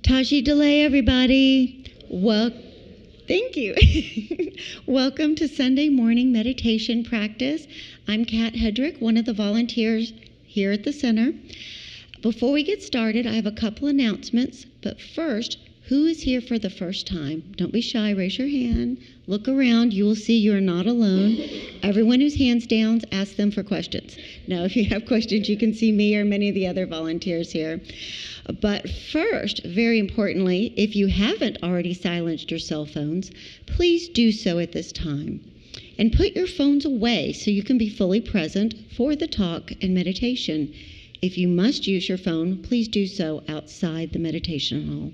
Tashi delay, everybody. Thank you. Welcome to Sunday morning meditation practice. I'm Kat Hedrick, one of the volunteers here at the center. Before we get started, I have a couple announcements, but first, who is here for the first time? Don't be shy, raise your hand. Look around, you will see you are not alone. Everyone whose hand's down, ask them for questions. Now, if you have questions, you can see me or many of the other volunteers here. But first, very importantly, if you haven't already silenced your cell phones, please do so at this time. And put your phones away so you can be fully present for the talk and meditation. If you must use your phone, please do so outside the meditation hall.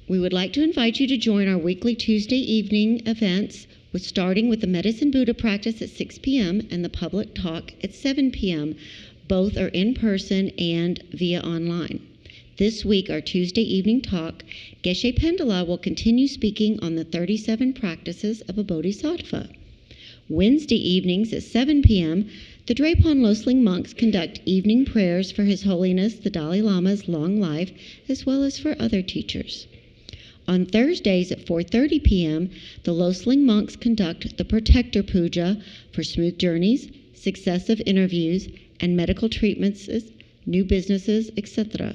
We would like to invite you to join our weekly Tuesday evening events, starting with the Medicine Buddha practice at 6 p.m. and the public talk at 7 p.m. Both are in person and via online. This week, our Tuesday evening talk, Geshe will continue speaking on the 37 practices of a bodhisattva. Wednesday evenings at 7 p.m., the Drepung Loseling monks conduct evening prayers for His Holiness the Dalai Lama's long life, as well as for other teachers. On Thursdays at 4:30 p.m., the Loseling monks conduct the Protector Puja for smooth journeys, successive interviews, and medical treatments, new businesses, etc.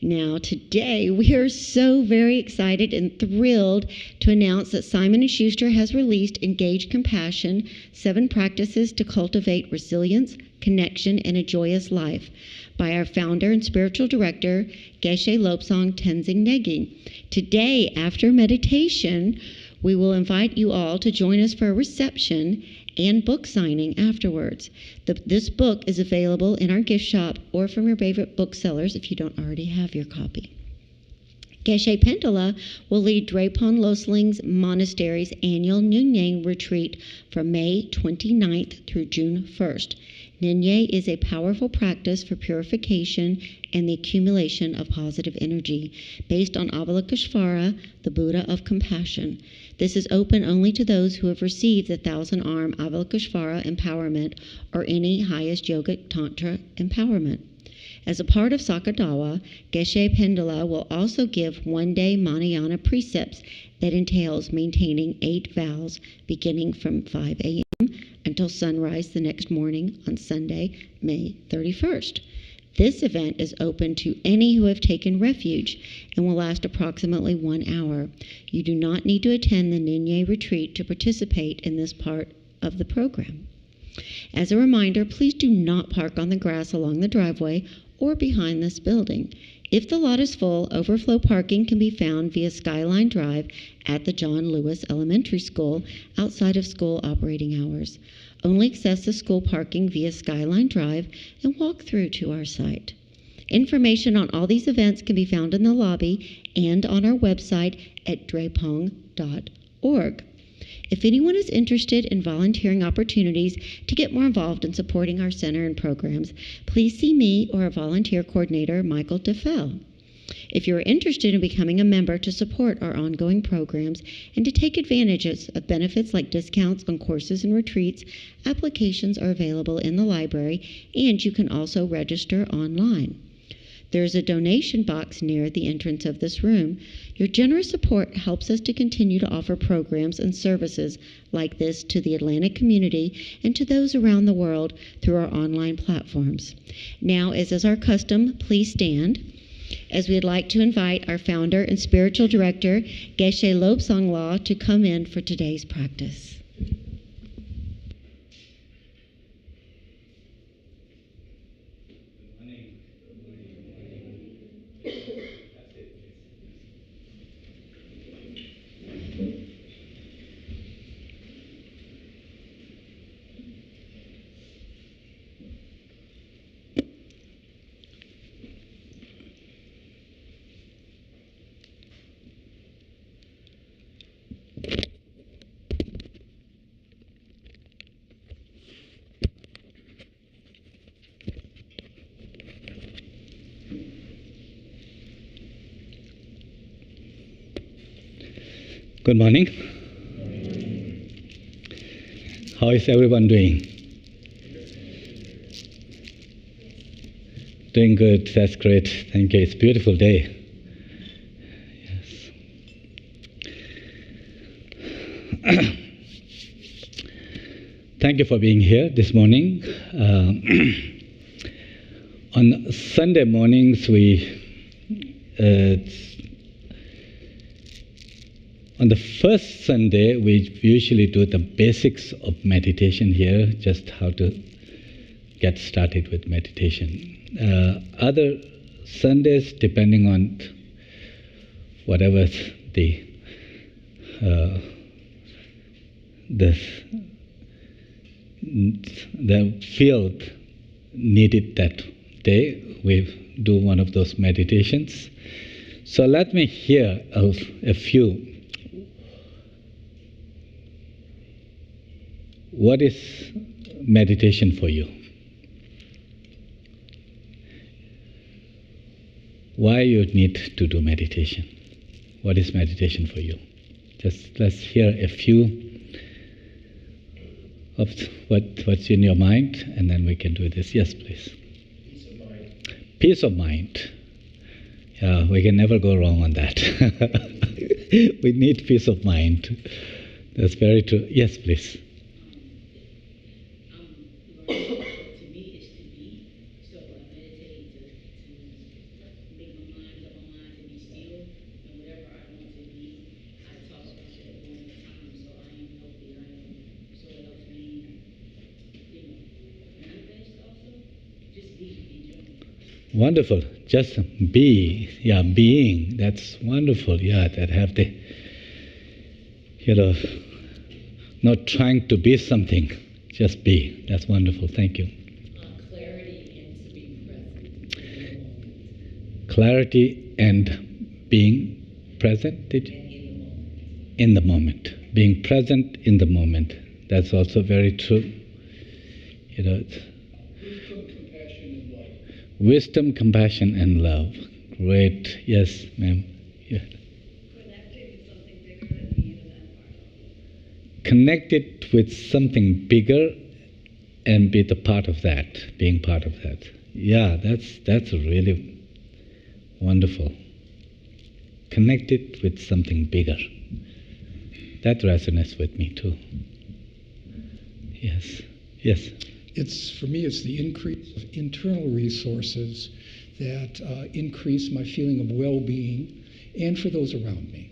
Now, today, we are so very excited and thrilled to announce that Simon & Schuster has released Engage Compassion, 7 Practices to Cultivate Resilience, Connection, and a Joyous Life, by our founder and spiritual director, Geshe Lobsang Tenzin Negi. Today, after meditation, we will invite you all to join us for a reception and book signing afterwards. This book is available in our gift shop or from your favorite booksellers if you don't already have your copy. Geshe will lead Drepung Loseling's Monastery's annual Nyingye retreat from May 29th through June 1st. Nyingye is a powerful practice for purification and the accumulation of positive energy, based on Avalokiteshvara, the Buddha of compassion. This is open only to those who have received the 1,000-arm Avalokiteshvara empowerment or any highest yogic tantra empowerment. As a part of Sakadawa, Geshe will also give one-day Manayana precepts that entails maintaining 8 vows beginning from 5 a.m. until sunrise the next morning on Sunday, May 31st. This event is open to any who have taken refuge and will last approximately 1 hour. You do not need to attend the Nyingye retreat to participate in this part of the program. As a reminder, please do not park on the grass along the driveway or behind this building. If the lot is full, overflow parking can be found via Skyline Drive at the John Lewis Elementary School outside of school operating hours. Only access the school parking via Skyline Drive and walk through to our site. Information on all these events can be found in the lobby and on our website at drepung.org. If anyone is interested in volunteering opportunities to get more involved in supporting our center and programs, please see me or our volunteer coordinator, Michael DeFell. If you are interested in becoming a member to support our ongoing programs and to take advantages of benefits like discounts on courses and retreats, applications are available in the library, and you can also register online. There is a donation box near the entrance of this room. Your generous support helps us to continue to offer programs and services like this to the Atlantic community and to those around the world through our online platforms. Now, as is our custom, please stand, as we'd like to invite our founder and spiritual director, Geshe Lobsang to come in for today's practice. Good morning. How is everyone doing? Doing good. That's great. Thank you. It's a beautiful day. Yes. Thank you for being here this morning. On Sunday mornings, on the first Sunday, we usually do the basics of meditation here, just how to get started with meditation. Other Sundays, depending on whatever the field needed that day, we do one of those meditations. So let me hear a few. What is meditation for you? Why you need to do meditation? What is meditation for you? Just let's hear a few of what's in your mind, and then we can do this. Yes, please. Peace of mind. Peace of mind. Yeah, we can never go wrong on that. We need peace of mind. That's very true. Yes, please. To me is to be. So I meditate to make my mind up my mind to be still, and whatever I want to be, I talk about that all the time. So I am healthy. So it helps me, manifest also. Just be in general. Wonderful. Just be. Yeah, being. That's wonderful. Yeah, that have the, not trying to be something. Just be. That's wonderful. Thank you. Clarity and to be present. Clarity and being present, did you? In the moment. Being present in the moment. That's also very true. Wisdom, compassion, and love. Great. Yes, ma'am. Yeah. Connected with something bigger and be the part of that, being part of that. Yeah, that's really wonderful. Connected with something bigger. That resonates with me too. Yes. Yes. For me, it's the increase of internal resources that increase my feeling of well-being and for those around me.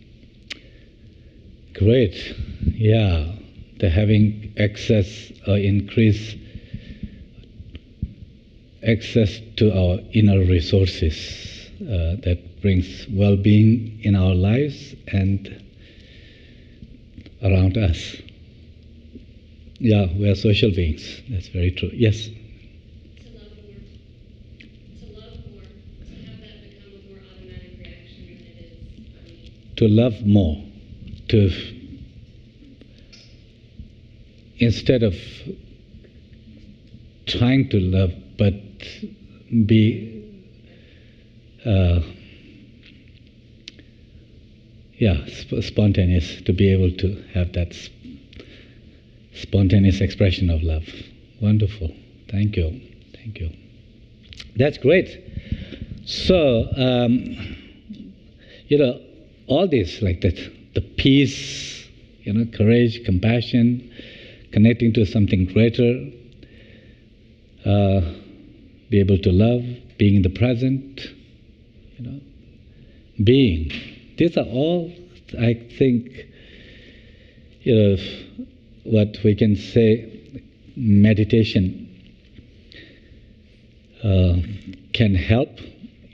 Great. Yeah. The having access or increase access to our inner resources that brings well-being in our lives and around us. Yeah, we are social beings. That's very true. Yes? To love more. To love more. To have that become a more automatic reaction than it is for me. To love more. Instead of trying to love, but be spontaneous, to be able to have that spontaneous expression of love. Wonderful. Thank you. Thank you. That's great. So, all this, like that, the peace, courage, compassion, connecting to something greater, be able to love, being in the present, being. These are all, I think, what we can say meditation can help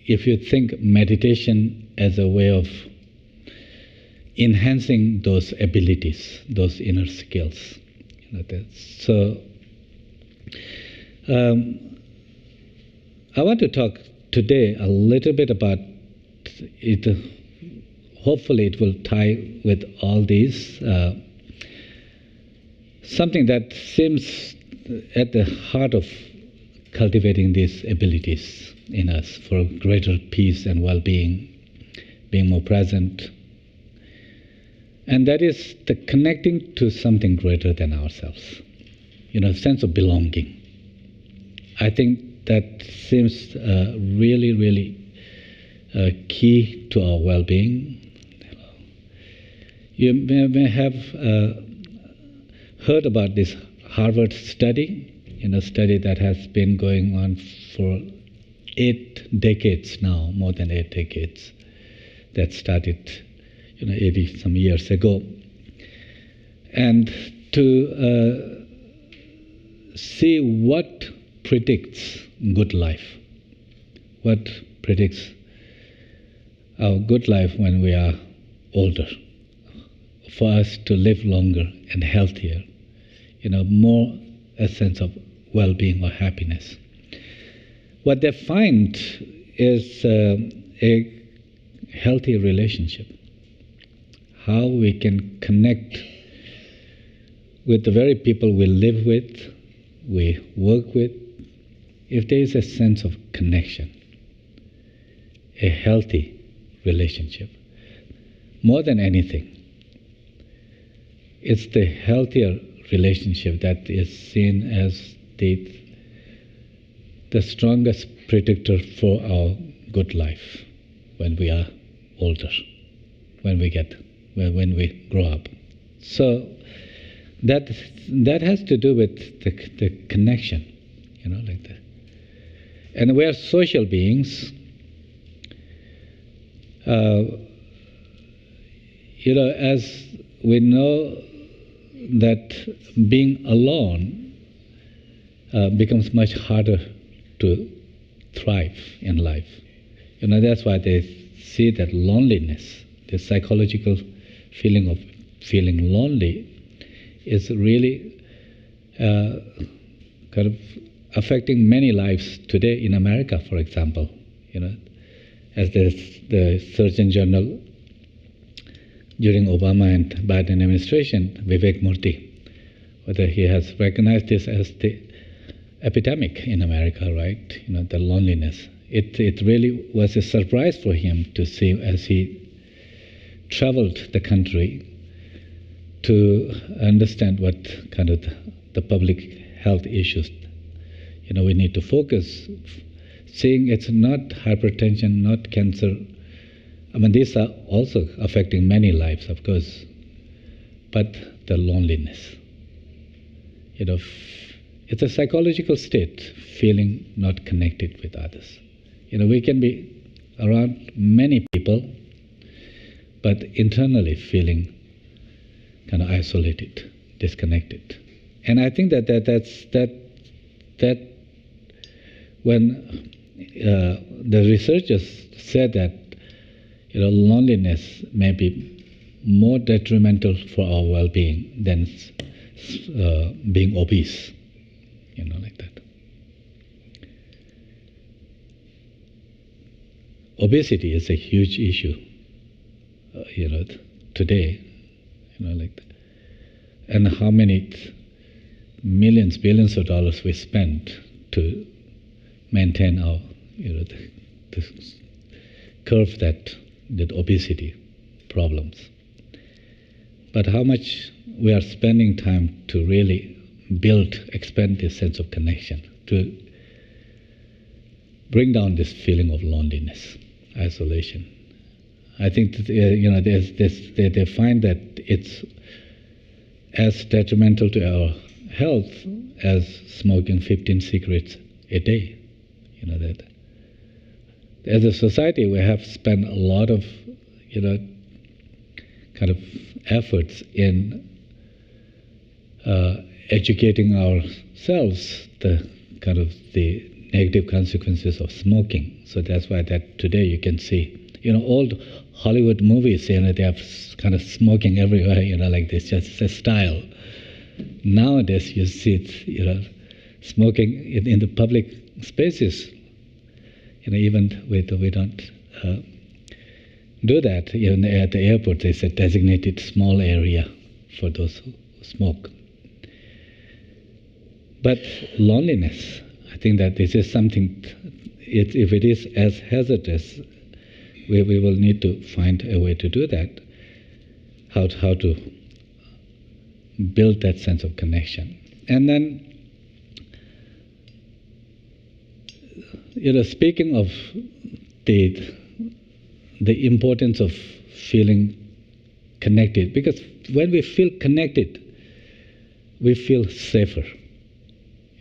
if you think meditation as a way of enhancing those abilities, those inner skills. So, I want to talk today a little bit about it. Hopefully it will tie with all these. Something that seems at the heart of cultivating these abilities in us for greater peace and well-being, being more present. And that is the connecting to something greater than ourselves. Sense of belonging. I think that seems really, really key to our well-being. You may have heard about this Harvard study, study that has been going on for 8 decades now, more than 8 decades, that started 80 some years ago. And to see what predicts good life, what predicts our good life when we are older, for us to live longer and healthier, more a sense of well-being or happiness. What they find is a healthy relationship, how we can connect with the very people we live with, we work with. If there is a sense of connection, a healthy relationship, more than anything, it's the healthier relationship that is seen as the strongest predictor for our good life when we are older, when we grow up. So that has to do with the connection, like that. And we are social beings. As we know that being alone becomes much harder to thrive in life. That's why they see that loneliness, the psychological feeling of feeling lonely, is really kind of affecting many lives today in America, for example. As the Surgeon General during Obama and Biden administration, Vivek Murthy, whether he has recognized this as the epidemic in America, right? The loneliness. It really was a surprise for him to see as he traveled the country to understand what kind of the public health issues we need to focus, seeing it's not hypertension, not cancer. I mean, these are also affecting many lives, of course, but the loneliness. It's a psychological state, feeling not connected with others. We can be around many people, but internally feeling kind of isolated, disconnected. And I think that when the researchers said that loneliness may be more detrimental for our well-being than being obese, like that. Obesity is a huge issue, today, like that. And how many millions, billions of dollars we spend to maintain our, to curb that obesity problems. But how much we are spending time to really expand this sense of connection, to bring down this feeling of loneliness, isolation. I think that, they find that it's as detrimental to our health as smoking 15 cigarettes a day. That as a society we have spent a lot of kind of efforts in educating ourselves the negative consequences of smoking. So that's why that today you can see old Hollywood movies, they have kind of smoking everywhere, like this, just a style. Nowadays you see it, smoking in the public spaces. Even we don't do that. Even at the airport, there's a designated small area for those who smoke. But loneliness, I think that this is something, if it is as hazardous, we will need to find a way to do that, how to build that sense of connection. And then speaking of the importance of feeling connected, because when we feel connected, we feel safer.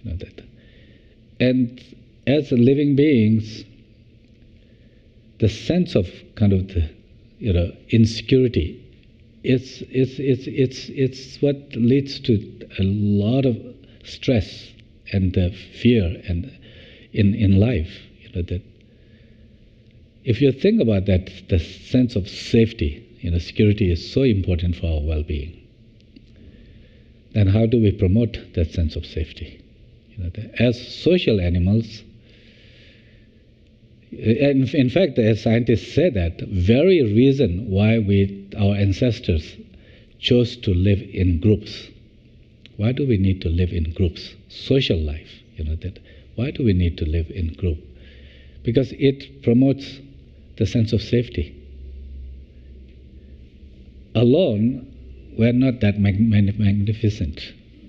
That. And as living beings, the sense of kind of the insecurity, it's what leads to a lot of stress and fear and in life. That if you think about that, the sense of safety, security is so important for our well-being. Then how do we promote that sense of safety? As social animals, in fact, as scientists say that, very reason why our ancestors chose to live in groups. Why do we need to live in groups? Social life, that. Why do we need to live in group? Because it promotes the sense of safety. Alone, we're not that magnificent.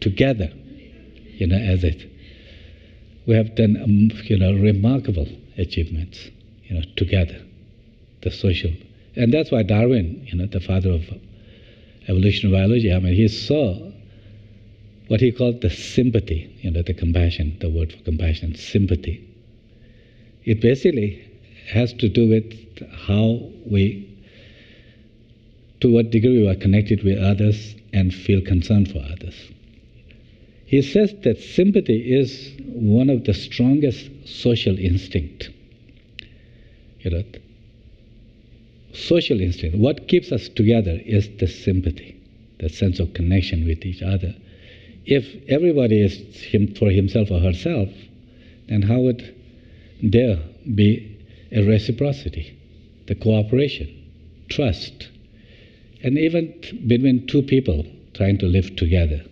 Together, as it, we have done, remarkable achievements, together, the social. And that's why Darwin, the father of evolutionary biology, he saw what he called the sympathy, the compassion, the word for compassion, sympathy. It basically has to do with to what degree we are connected with others and feel concern for others. He says that sympathy is one of the strongest social instinct. Social instinct. What keeps us together is the sympathy, the sense of connection with each other. If everybody is for himself or herself, then how would there be a reciprocity, the cooperation, trust, and even between two people trying to live together,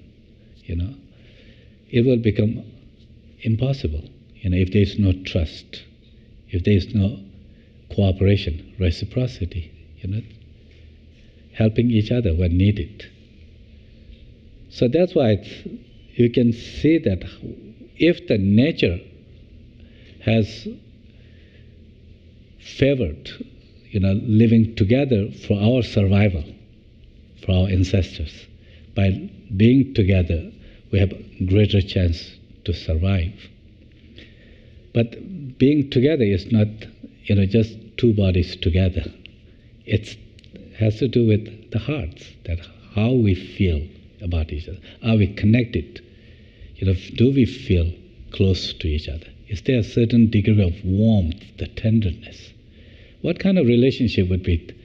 it will become impossible, if there is no trust, if there is no cooperation, reciprocity, helping each other when needed. So that's why you can see that if the nature has favored, living together for our survival, for our ancestors, by being together, we have a greater chance to survive. But being together is not, just two bodies together. It has to do with the hearts, that how we feel about each other. Are we connected? Do we feel close to each other? Is there a certain degree of warmth, the tenderness? What kind of relationship would be,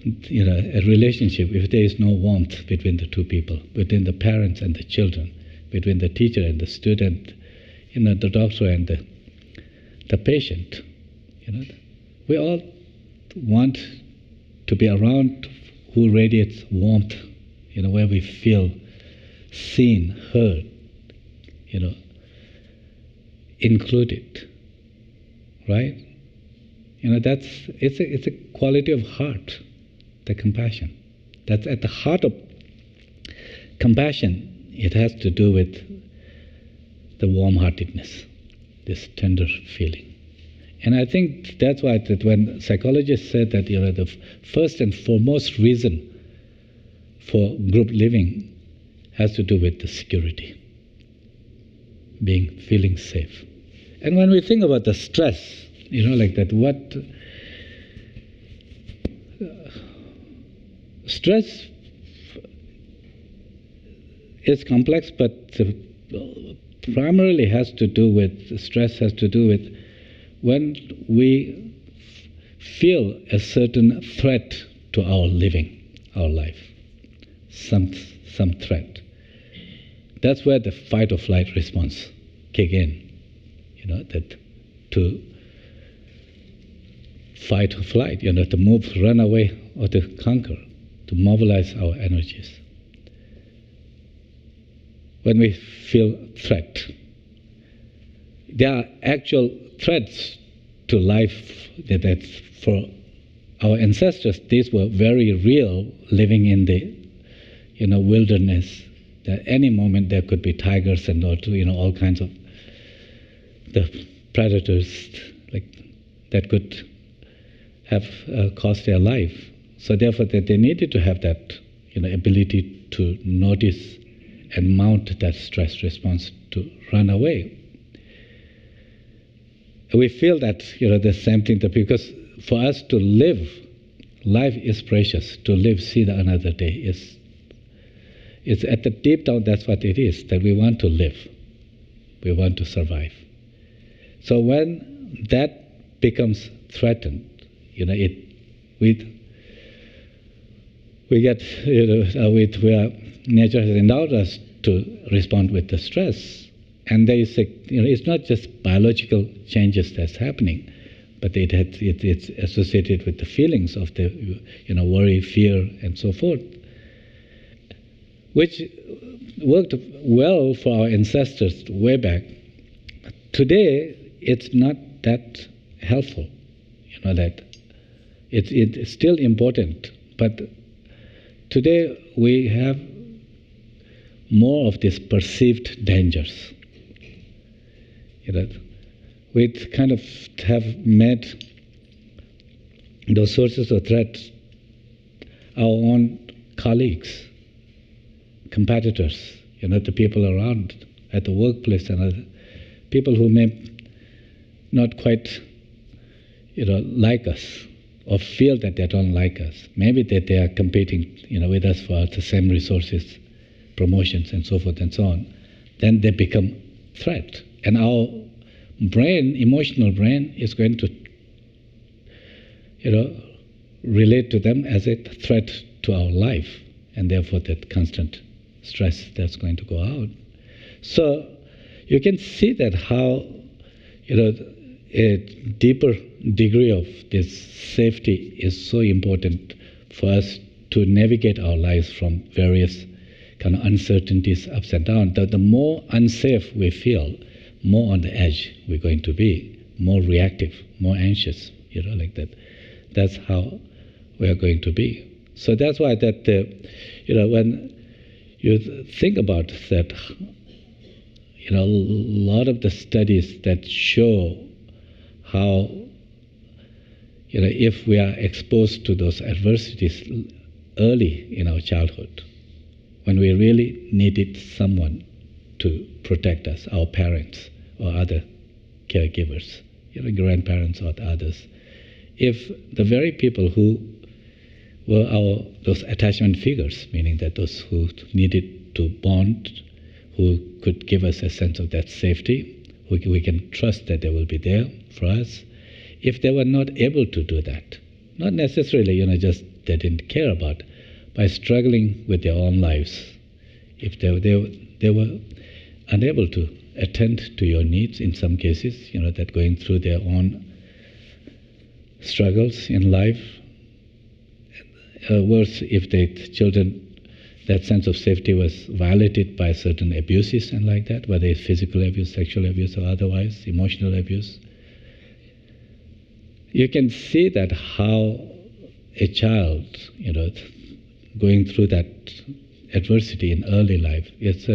a relationship if there is no warmth between the two people, between the parents and the children, between the teacher and the student, the doctor and the patient? We all want to be around who radiates warmth, where we feel seen, heard, included, right? It's a quality of heart, the compassion. That's at the heart of compassion. It has to do with the warm-heartedness, this tender feeling. And I think that's why that when psychologists said that the first and foremost reason for group living has to do with the security, feeling safe. And when we think about the stress, like that, what stress is complex, but primarily stress has to do with when we feel a certain threat to our living, our life, some threat. That's where the fight or flight response kick in, that to fight or flight, to move, run away, or to conquer, to mobilize our energies. When we feel threat, there are actual threats to life that for our ancestors, these were very real, living in the wilderness. At any moment there could be tigers and all kinds of the predators like that could have cost their life. So therefore, they needed to have that ability to notice and mount that stress response to run away. We feel that the same thing, that because for us to live, life is precious. To live, see the another day it's at the deep down. That's what it is. That we want to live, we want to survive. So when that becomes threatened, nature has endowed us to respond with the stress. And there is it's not just biological changes that's happening, but it's associated with the feelings of the worry, fear, and so forth, which worked well for our ancestors way back. Today, it's not that helpful. That it's still important, but today we have more of these perceived dangers. We kind of have made those sources of threat our own colleagues, competitors, the people around at the workplace, and other people who may not quite, like us, or feel that they don't like us. Maybe that they are competing, with us for the same resources, promotions, and so forth and so on. Then they become threat, and our brain, emotional brain, is going to, relate to them as a threat to our life, and therefore that constant stress that's going to go out. So you can see that how, a deeper degree of this safety is so important for us to navigate our lives from various kind of uncertainties, ups and downs. The more unsafe we feel, more on the edge we're going to be, more reactive, more anxious, like that. That's how we are going to be. So that's why that, when you think about that, a lot of the studies that show how, if we are exposed to those adversities early in our childhood, when we really needed someone to protect us, our parents or other caregivers, grandparents or others, if the very people who were those attachment figures, meaning that those who needed to bond, who could give us a sense of that safety, we can trust that they will be there for us. If they were not able to do that, not necessarily, just they didn't care about, by struggling with their own lives, if they were unable to attend to your needs in some cases, that going through their own struggles in life, worse if the children, that sense of safety was violated by certain abuses and like that, whether it's physical abuse, sexual abuse, or otherwise, emotional abuse. You can see that how a child, going through that adversity in early life, is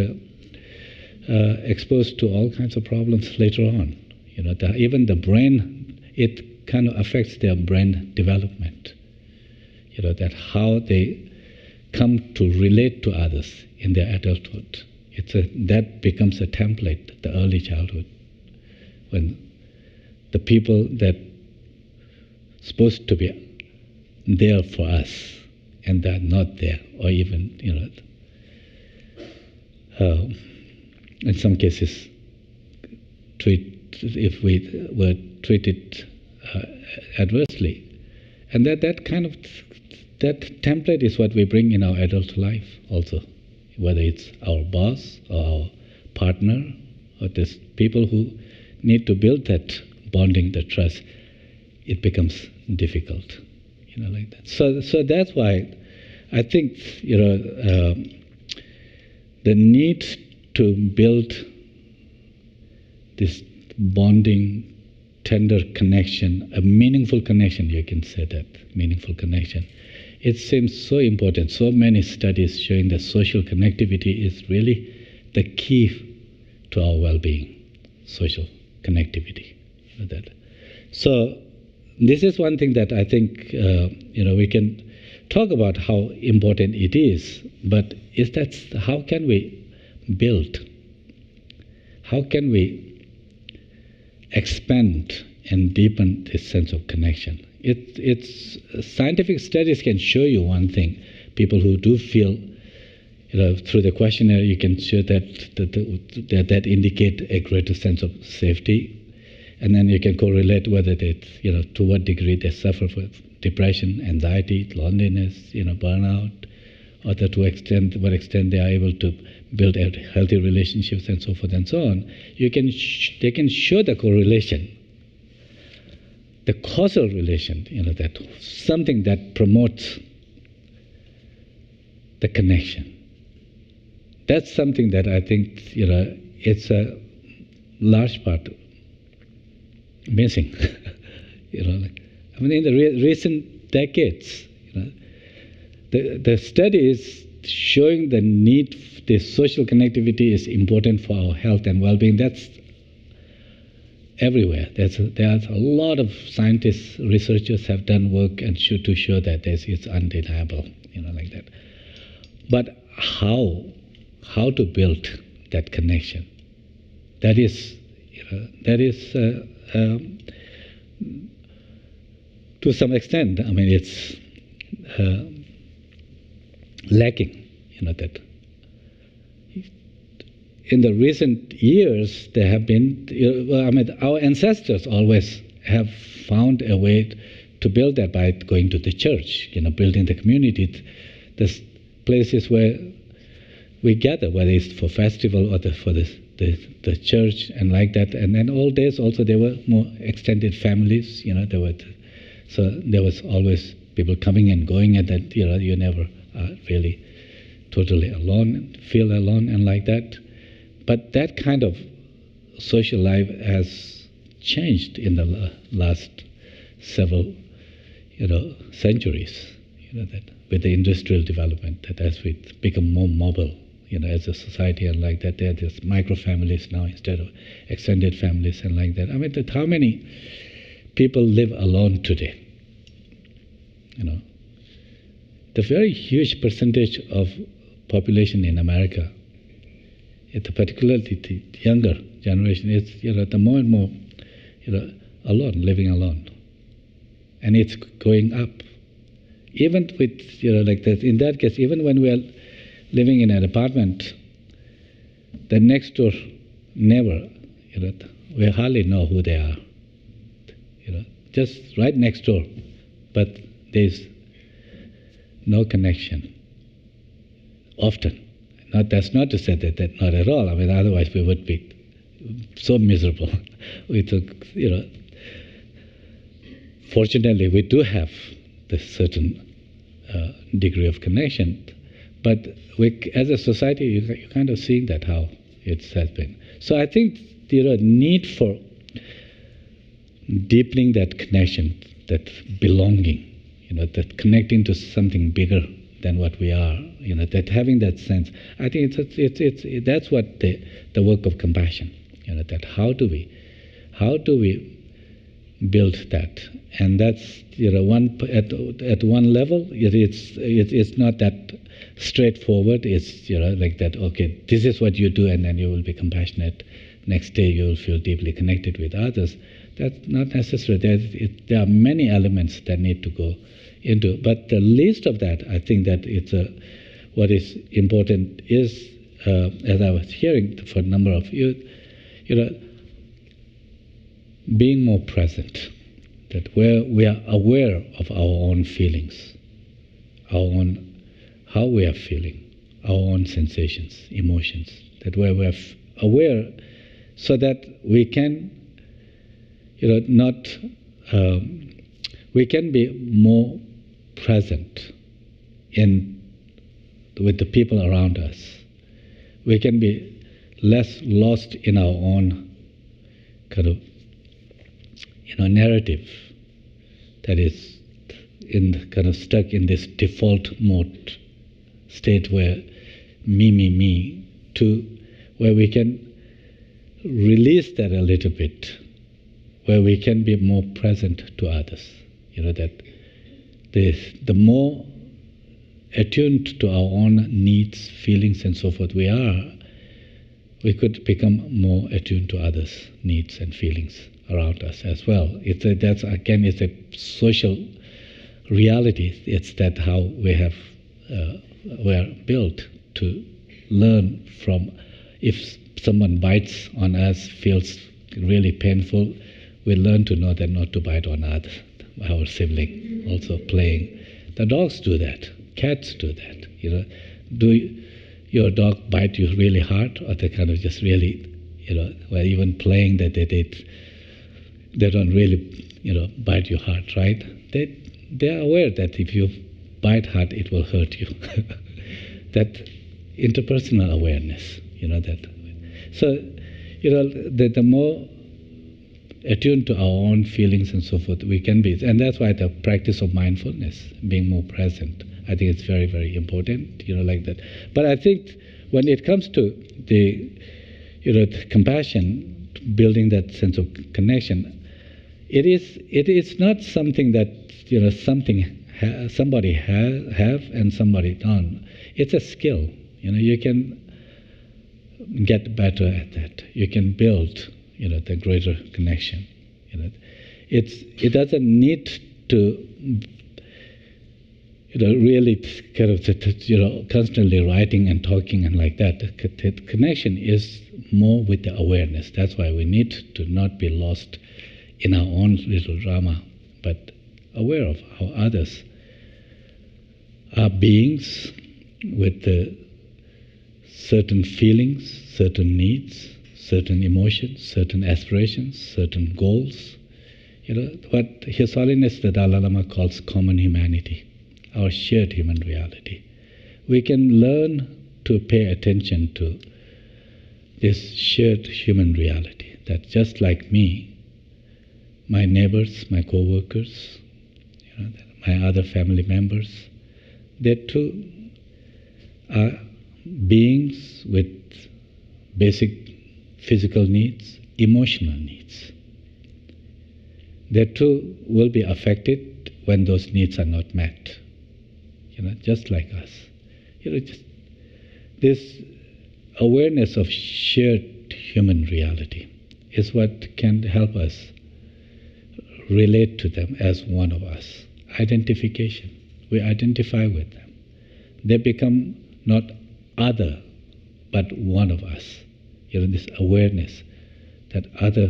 exposed to all kinds of problems later on. Even the brain, it kind of affects their brain development. That how they come to relate to others in their adulthood. That becomes a template, the early childhood, when the people that supposed to be there for us and they're not there, or even, in some cases, if we were treated adversely. And that template is what we bring in our adult life also, whether it's our boss or our partner or these people who need to build that bonding, that trust. It becomes difficult, like that. So that's why I think, the need to build this bonding, tender connection, a meaningful connection, you can say that, meaningful connection. It seems so important. So many studies showing that social connectivity is really the key to our well-being, social connectivity. That. So this is one thing that I think we can talk about how important it is, but how can we build? How can we expand and deepen this sense of connection? It's scientific studies can show you one thing. People who do feel, through the questionnaire, you can show that indicate a greater sense of safety. And then you can correlate whether they, to what degree they suffer from depression, anxiety, loneliness, burnout, or to what extent they are able to build healthy relationships and so forth and so on. They can show the correlation, the causal relation, that something that promotes the connection. That's something that I think, it's a large part missing. In the recent decades, the studies showing the need, the social connectivity is important for our health and well-being. That's everywhere. There's a lot of scientists, researchers have done work and to show that it's undeniable, like that. But how to build that connection? That is to some extent, it's lacking. That in the recent years there have been. Our ancestors always have found a way to build that by going to the church. Building the community, the places where we gather, whether it's for festival or for the church and like that. And then old days also there were more extended families. So there was always people coming and going, and that you never are really totally alone, feel alone and like that. But that kind of social life has changed in the last several centuries. That with the industrial development, that as we become more mobile, as a society and like that, there are just micro families now instead of extended families and like that. How many people live alone today? The very huge percentage of population in America, particularly the younger generation, is the more and more alone, living alone, and it's going up. Even with like that, in that case, even when we are living in an apartment, the next door neighbor, we hardly know who they are. Just right next door, but there's no connection. Often, that's not to say that not at all. Otherwise we would be so miserable. Fortunately, we do have the certain degree of connection, but as a society, you're kind of seeing that how it has been. So I think need for deepening that connection, that belonging, that connecting to something bigger than what we are, that having that sense. I think that's what the work of compassion, that how do we build that? And that's at one level, it's not that straightforward. It's like that. Okay, this is what you do, and then you will be compassionate. Next day you will feel deeply connected with others. That's not necessary. There are many elements that need to go into. But the least of that, I think that what is important is, as I was hearing for a number of you, being more present, that where we are aware of our own feelings, how we are feeling, our own sensations, emotions, that where we are aware, so that we can, we can be more present with the people around us. We can be less lost in our own kind of narrative that is kind of stuck in this default mode state where me, to where we can release that a little bit, where we can be more present to others. That the more attuned to our own needs, feelings, and so forth we are, we could become more attuned to others' needs and feelings around us as well. It's a social reality. It's that how we are built to learn from. If someone bites on us, feels really painful, we learn to know that not to bite on others, our sibling, also playing. The dogs do that. Cats do that. Do your dog bite you really hard, or they kind of just really, while even playing that they don't really, bite you hard, right? They are aware that if you bite hard, it will hurt you. That interpersonal awareness, that. So, the more attuned to our own feelings and so forth we can be, and that's why the practice of mindfulness, being more present, I think it's very, very important, like that. But I think when it comes to the compassion, building that sense of connection, it is not something that somebody have and somebody don't. It's a skill. You can get better at that. You can build the greater connection. It doesn't need to really kind of constantly writing and talking and like that. The connection is more with the awareness. That's why we need to not be lost in our own little drama, but aware of how others are beings with certain feelings, certain needs, certain emotions, certain aspirations, certain goals. What His Holiness the Dalai Lama calls common humanity, our shared human reality. We can learn to pay attention to this shared human reality, that just like me, my neighbors, my co-workers, my other family members, they too are beings with basic physical needs, emotional needs. They too will be affected when those needs are not met, just like us. Just this awareness of shared human reality is what can help us relate to them as one of us. Identification. We identify with them. They become not other, but one of us. This awareness that other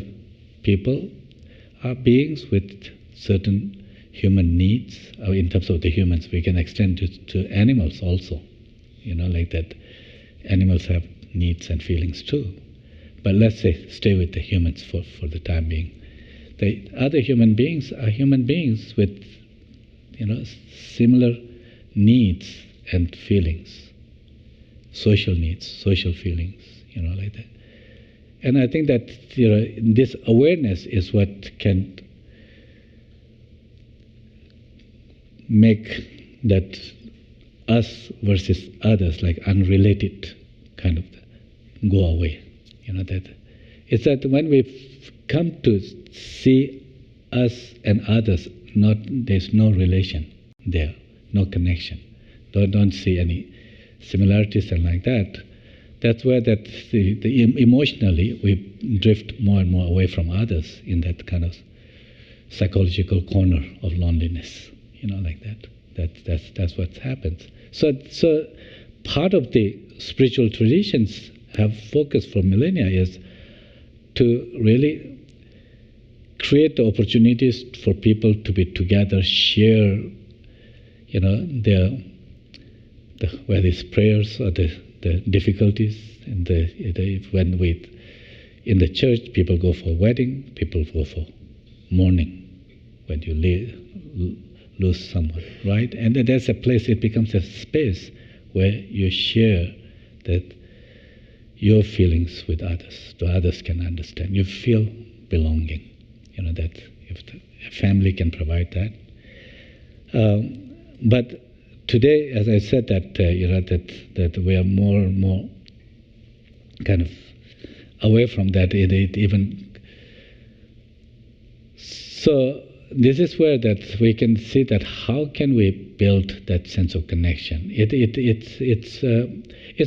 people are beings with certain human needs. In terms of the humans, we can extend it to animals also. Like that. Animals have needs and feelings too. But let's say stay with the humans for the time being. The other human beings are human beings with, similar needs and feelings, social needs, social feelings, like that. And I think that this awareness is what can make that us versus others, like unrelated, kind of go away. That it's that when we come to see us and others, there's no relation there, no connection. Don't see any similarities and like that. That's where emotionally we drift more and more away from others in that kind of psychological corner of loneliness, like that. That's what happens. So part of the spiritual traditions have focused for millennia is to really create the opportunities for people to be together, share, whether it's prayers or the difficulties, and when in the church, people go for wedding, people go for mourning when you lose someone, right? And then there's a place, it becomes a space where you share that your feelings with others, so others can understand. You feel belonging, that if a family can provide that. But today, as I said, that we are more and more kind of away from that. It even So this is where that we can see that how can we build that sense of connection. It's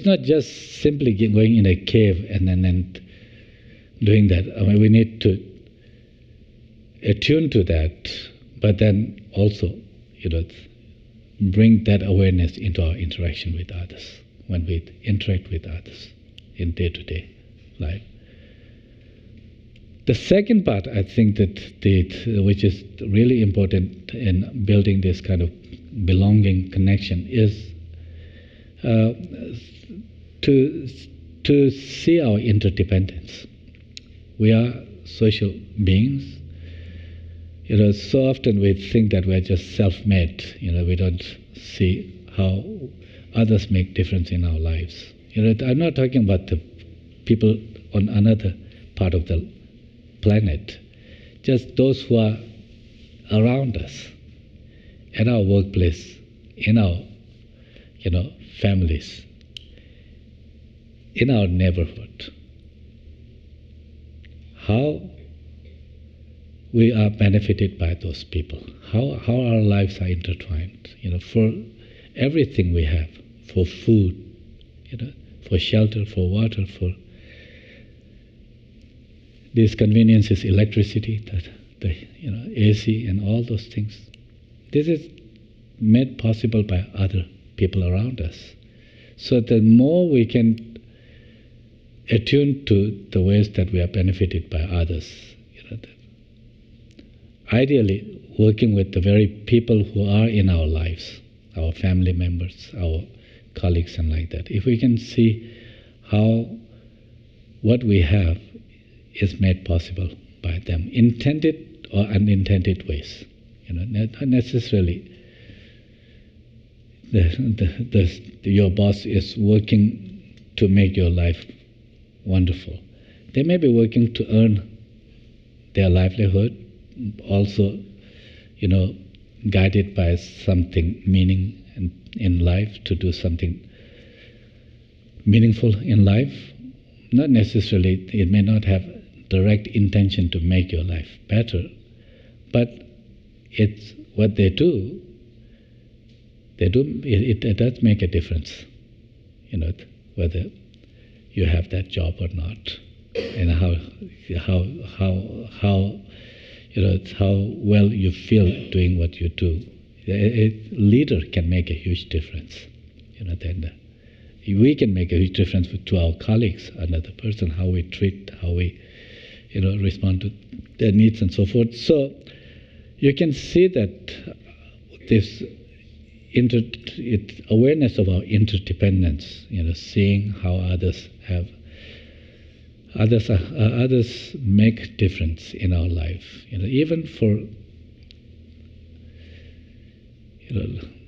not just simply going in a cave and then doing that. I mean, we need to attune to that, but then also, bring that awareness into our interaction with others, when we interact with others in day-to-day life. The second part, I think which is really important in building this kind of belonging connection, is to see our interdependence. We are social beings. So often we think that we're just self-made. We don't see how others make difference in our lives. I'm not talking about the people on another part of the planet, just those who are around us, at our workplace, in our, families, in our neighborhood. How we are benefited by those people, how our lives are intertwined, for everything we have, for food, for shelter, for water, for these conveniences, electricity, the AC and all those things. This is made possible by other people around us. So the more we can attune to the ways that we are benefited by others, ideally working with the very people who are in our lives, our family members, our colleagues and like that. If we can see how what we have is made possible by them, intended or unintended ways, not necessarily your boss is working to make your life wonderful. They may be working to earn their livelihood, also, guided by something meaning in life, to do something meaningful in life. Not necessarily, it may not have direct intention to make your life better, but it's what they do. It does make a difference, whether you have that job or not, and how well you feel doing what you do. A leader can make a huge difference. Then we can make a huge difference to our colleagues, another person, how we treat, how we, respond to their needs and so forth. So you can see that this awareness of our interdependence, seeing how others make difference in our life. Even for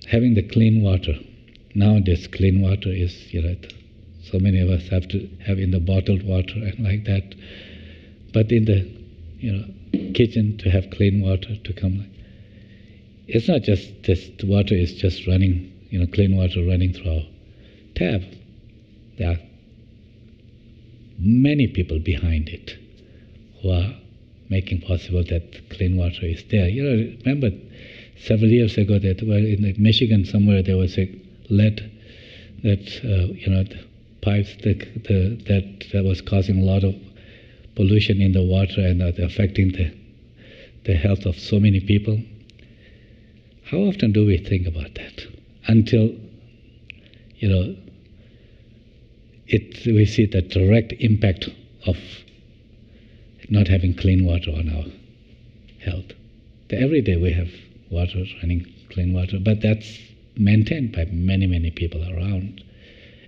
having the clean water. Nowadays, clean water is so many of us have to have in the bottled water and like that. But in the kitchen, to have clean water to come. It's not just this water is just running, clean water running through our tap. There are many people behind it who are making possible that clean water is there. Remember several years ago that in Michigan somewhere there was a lead that the pipes that was causing a lot of pollution in the water and affecting the health of so many people. How often do we think about that? Until we see the direct impact of not having clean water on our health. Every day we have water, running clean water, but that's maintained by many, many people around.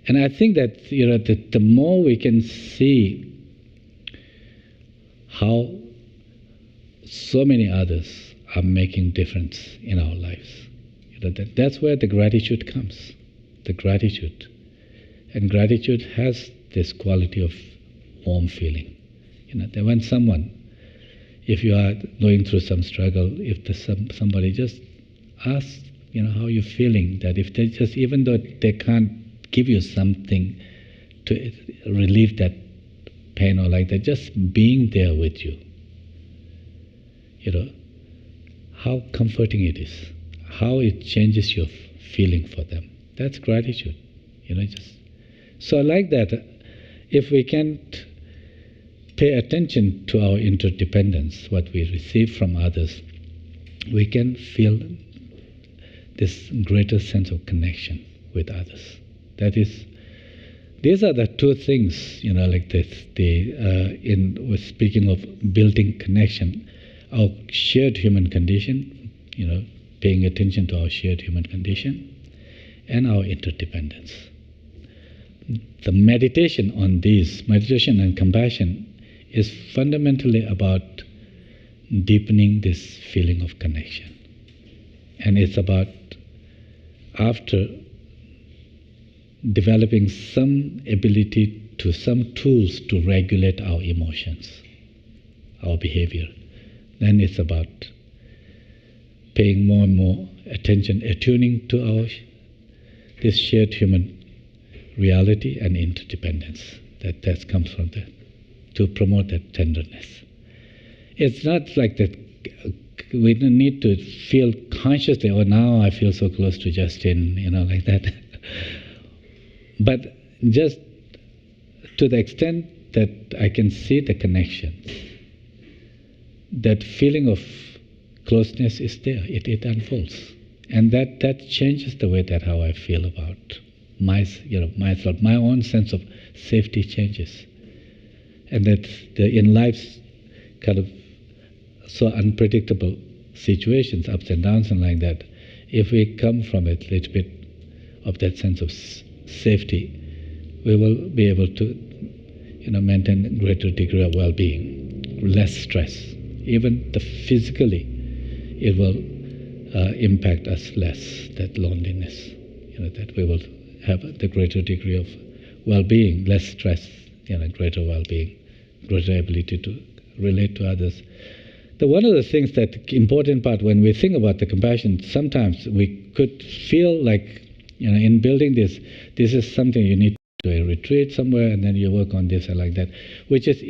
And I think that the more we can see how so many others are making difference in our lives, that's where the gratitude comes. The gratitude. And gratitude has this quality of warm feeling. That when someone, if you are going through some struggle, if somebody just asks, how you're feeling, that if they just, even though they can't give you something to relieve that pain or like that, just being there with you, how comforting it is, how it changes your feeling for them. That's gratitude, so I like that. If we can't pay attention to our interdependence, what we receive from others, we can feel this greater sense of connection with others. That is, these are the two things, like this. With speaking of building connection, our shared human condition, paying attention to our shared human condition, and our interdependence. The meditation on these, meditation and compassion, is fundamentally about deepening this feeling of connection. And it's about, after developing some ability to, some tools to regulate our emotions, our behavior, then it's about paying more and more attention, attuning to our this shared human reality and interdependence that comes from that, to promote that tenderness. It's not like that we don't need to feel consciously, oh, now I feel so close to Justin, like that. But just to the extent that I can see the connection, that feeling of closeness is there, it unfolds. And that changes the way that how I feel about myself. My own sense of safety changes. And that in life's kind of so unpredictable situations, ups and downs and like that, if we come from a little bit of that sense of safety, we will be able to maintain a greater degree of well-being, less stress. Even physically, it will impact us less, that loneliness, that we will have the greater degree of well-being, less stress, greater well-being, greater ability to relate to others. One of the things that important part when we think about the compassion, sometimes we could feel like, in building this is something you need to retreat somewhere and then you work on this and like that, which is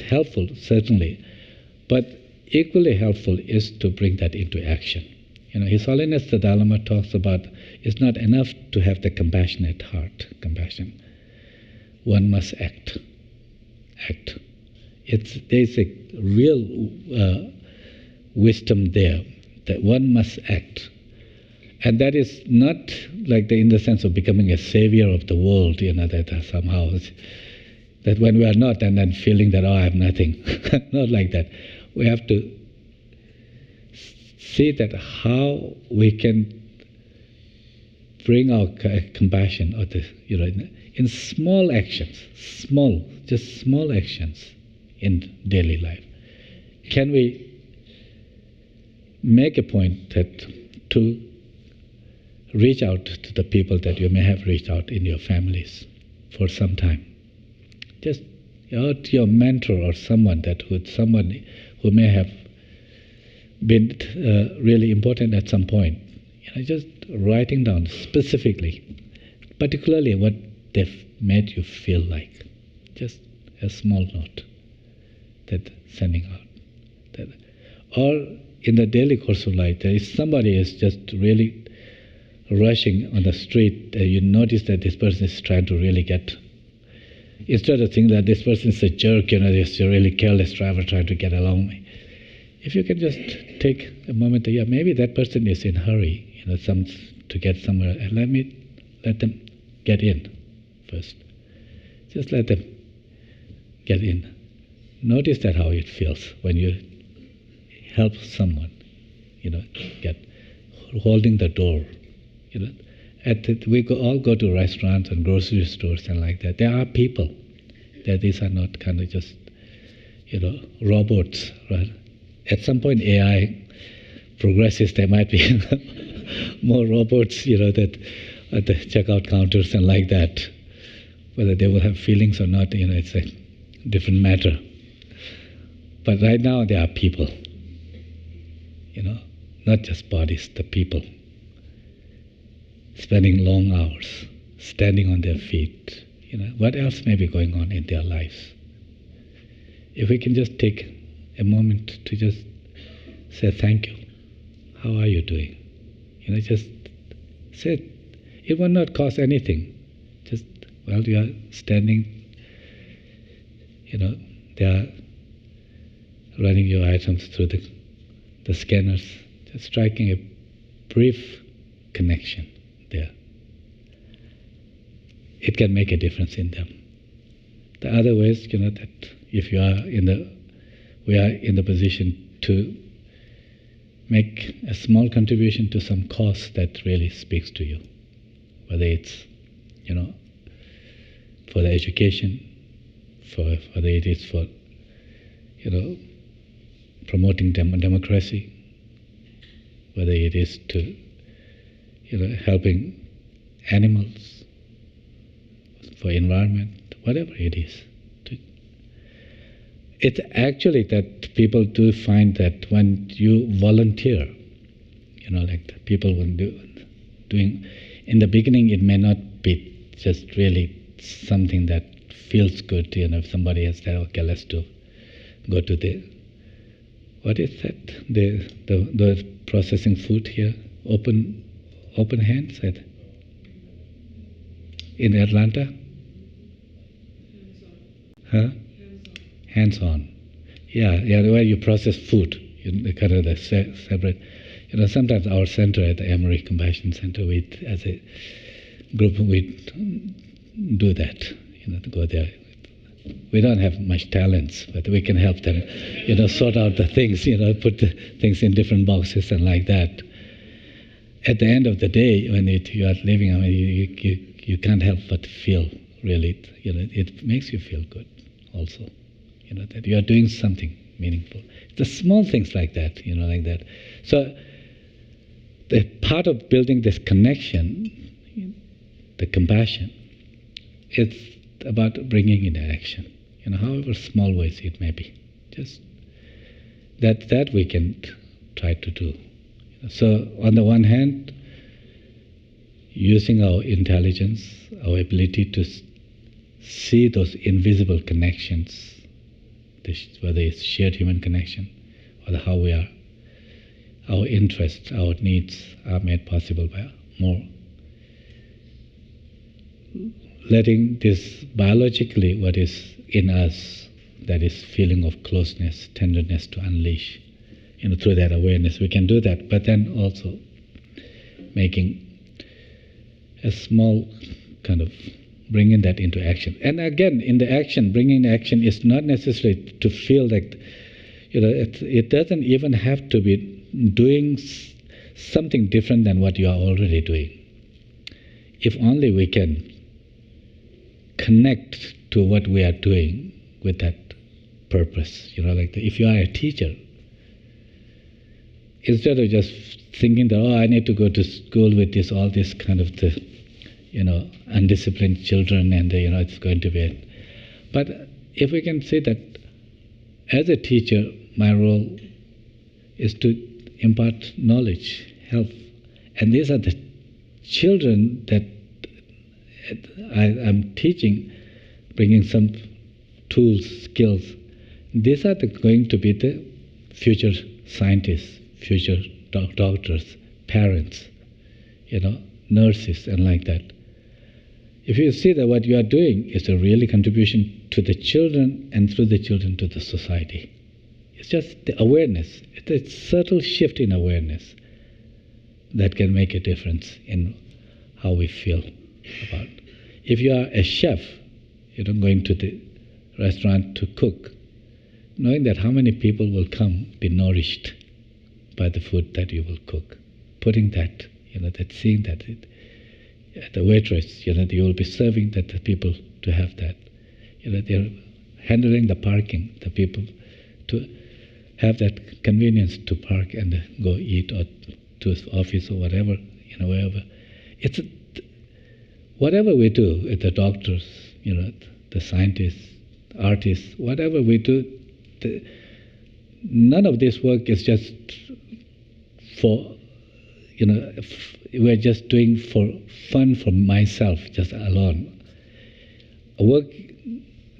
helpful, certainly. But equally helpful is to bring that into action. His Holiness the Dalai Lama talks about it's not enough to have the compassionate heart, compassion. One must act. There's a real wisdom there, that one must act. And that is not like in the sense of becoming a savior of the world, that somehow, that when we are not, and then feeling that, oh, I have nothing. Not like that. We have to see that how we can bring our compassion, or in small actions, just small actions in daily life. Can we make a point that to reach out to the people that you may have reached out in your families for some time? Just to your mentor or someone who may have been really important at some point. Just writing down specifically, particularly what they've made you feel like. Just a small note that sending out. Or in the daily course of life, if somebody is just really rushing on the street, you notice that this person is trying to really get, instead of thinking that this person is a jerk, this really careless driver trying to get along. If you can just take a moment, maybe that person is in a hurry, to get somewhere, and let them get in first. Just let them get in. Notice that how it feels when you help someone, get holding the door. We all go to restaurants and grocery stores and like that. There are people. That these are not kind of just, robots, right? At some point, AI progresses. There might be more robots, that at the checkout counters and like that. Whether they will have feelings or not, it's a different matter. But right now, there are people. Not just bodies, the people. Spending long hours, standing on their feet. What else may be going on in their lives? If we can just take a moment to just say thank you. How are you doing? Just say, it will not cost anything. Just while you are standing, they are running your items through the scanners, just striking a brief connection there. It can make a difference in them. The other ways, that if you are we are in the position to make a small contribution to some cause that really speaks to you, whether it's, for the education, whether it is for, promoting democracy, whether it is to, helping animals, for environment, whatever it is. It's actually that people do find that when you volunteer, like the people when doing, in the beginning it may not be just really something that feels good, if somebody has said, okay, let's go to the, what is that, the processing food here, open hands, in Atlanta? Huh? Hands-on. Yeah, where you process food, kind of the separate. Sometimes our center at the Emory Compassion Center, as a group, we do that, to go there. We don't have much talents, but we can help them, sort out the things, put the things in different boxes and like that. At the end of the day, when you are living, you can't help but feel, really, it makes you feel good also. That you are doing something meaningful. The small things like that, like that. So the part of building this connection, the compassion, it's about bringing in action, however small ways it may be. Just that we can try to do. So on the one hand, using our intelligence, our ability to see those invisible connections, whether it's shared human connection or how we are, our interests, our needs are made possible by more. Letting this biologically, what is in us, that is feeling of closeness, tenderness to unleash, through that awareness, we can do that. But then also making a small kind of bringing that into action. And again, in the action, bringing action is not necessarily to feel like, it doesn't even have to be doing something different than what you are already doing. If only we can connect to what we are doing with that purpose, if you are a teacher, instead of just thinking that, I need to go to school with all this kind of undisciplined children and, it's going to be But if we can say that as a teacher, my role is to impart knowledge, help. And these are the children that I'm teaching, bringing some tools, skills. These are going to be the future scientists, future doctors, parents, nurses, and like that. If you see that what you are doing is a really contribution to the children and through the children to the society. It's just the awareness. It's a subtle shift in awareness that can make a difference in how we feel about. If you are a chef, going to the restaurant to cook, knowing that how many people will come be nourished by the food that you will cook, putting that, that seeing that the waitress, you will be serving that the people to have that. They're handling the parking, the people to have that convenience to park and go eat or to his office or whatever, wherever. It's whatever we do, the doctors, the scientists, artists, whatever we do, none of this work is just for, we're just doing for fun for myself, just alone. Our work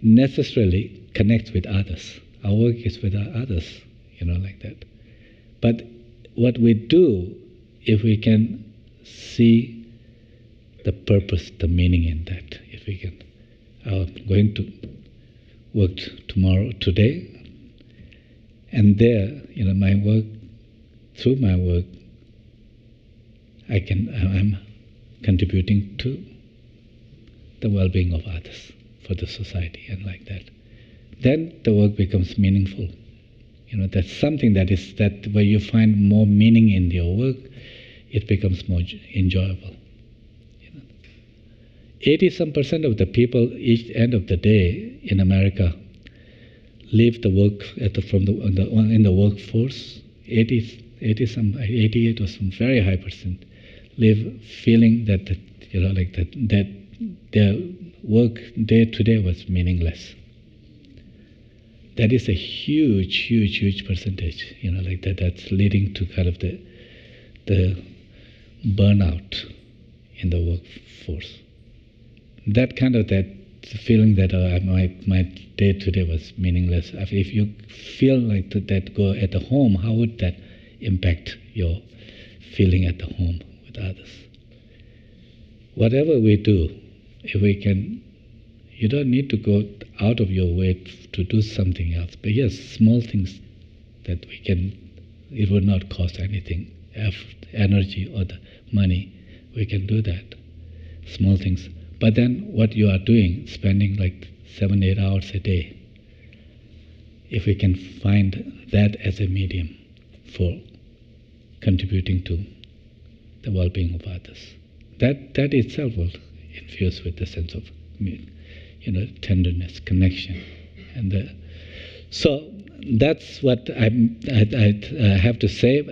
necessarily connects with others. Our work is with others, like that. But what we do, if we can see the purpose, the meaning in that, if we can, I'm going to work today, and there, my work, through my work, I'm contributing to the well-being of others, for the society, and like that. Then the work becomes meaningful. That's something that where you find more meaning in your work, it becomes more enjoyable. 80% of the people each end of the day in America leave the work in the workforce. 88 or some very high percent leave feeling that their work day to day was meaningless. That is a huge percentage. That's leading to kind of the burnout in the workforce. That kind of feeling that my day to day was meaningless. If you feel like that go at the home, how would that impact your feeling at the home with others? Whatever we do, if we can, you don't need to go out of your way to do something else. But yes, small things that we can, it would not cost anything, effort, energy, or the money. We can do that, small things. But then what you are doing, spending like 7-8 hours a day, if we can find that as a medium for contributing to the well-being of others, that itself will infuse with the sense of tenderness, connection, and so that's what I have to say.